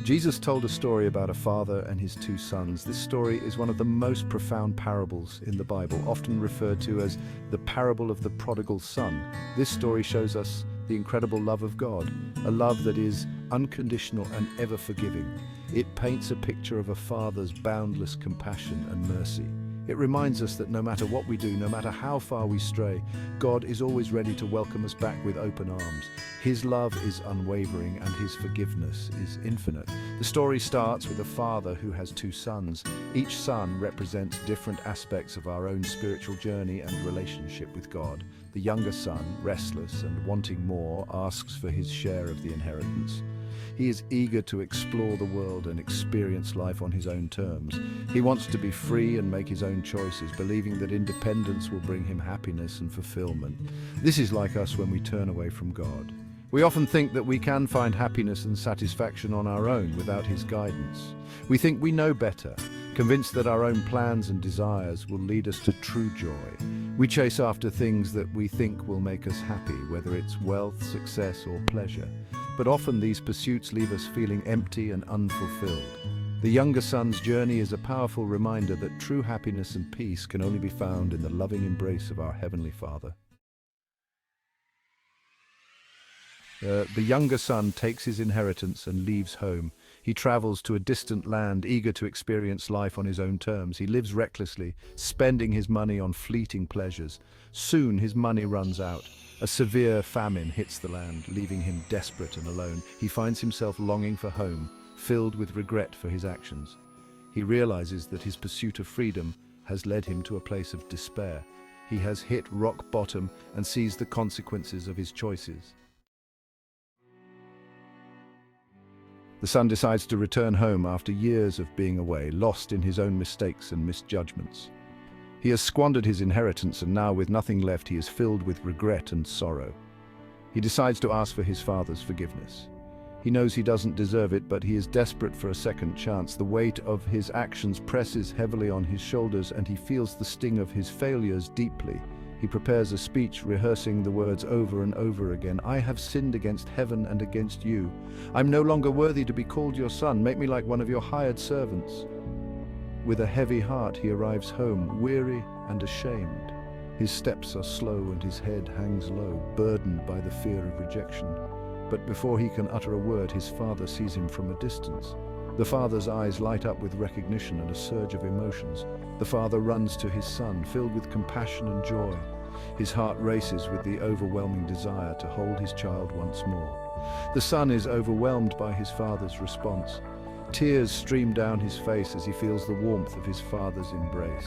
Jesus told a story about a father and his two sons. This story is one of the most profound parables in the Bible, often referred to as the parable of the prodigal son. This story shows us the incredible love of God, a love that is unconditional and ever forgiving. It paints a picture of a father's boundless compassion and mercy. It reminds us that no matter what we do, no matter how far we stray, God is always ready to welcome us back with open arms. His love is unwavering and his forgiveness is infinite. The story starts with a father who has two sons. Each son represents different aspects of our own spiritual journey and relationship with God. The younger son, restless and wanting more, asks for his share of the inheritance. He is eager to explore the world and experience life on his own terms. He wants to be free and make his own choices, believing that independence will bring him happiness and fulfillment. This is like us when we turn away from God. We often think that we can find happiness and satisfaction on our own without His guidance. We think we know better, convinced that our own plans and desires will lead us to true joy. We chase after things that we think will make us happy, whether it's wealth, success, or pleasure. But often these pursuits leave us feeling empty and unfulfilled. The younger son's journey is a powerful reminder that true happiness and peace can only be found in the loving embrace of our Heavenly Father. The younger son takes his inheritance and leaves home. He travels to a distant land, eager to experience life on his own terms. He lives recklessly, spending his money on fleeting pleasures. Soon his money runs out. A severe famine hits the land, leaving him desperate and alone. He finds himself longing for home, filled with regret for his actions. He realizes that his pursuit of freedom has led him to a place of despair. He has hit rock bottom and sees the consequences of his choices. The son decides to return home after years of being away, lost in his own mistakes and misjudgments. He has squandered his inheritance, and now with nothing left he is filled with regret and sorrow. He decides to ask for his father's forgiveness. He knows he doesn't deserve it, but he is desperate for a second chance. The weight of his actions presses heavily on his shoulders, and he feels the sting of his failures deeply. He prepares a speech, rehearsing the words over and over again. "I have sinned against heaven and against you. I'm no longer worthy to be called your son. Make me like one of your hired servants." With a heavy heart he arrives home, weary and ashamed. His steps are slow and his head hangs low, burdened by the fear of rejection. But before he can utter a word, his father sees him from a distance. The father's eyes light up with recognition and a surge of emotions. The father runs to his son, filled with compassion and joy. His heart races with the overwhelming desire to hold his child once more. The son is overwhelmed by his father's response. Tears stream down his face as he feels the warmth of his father's embrace.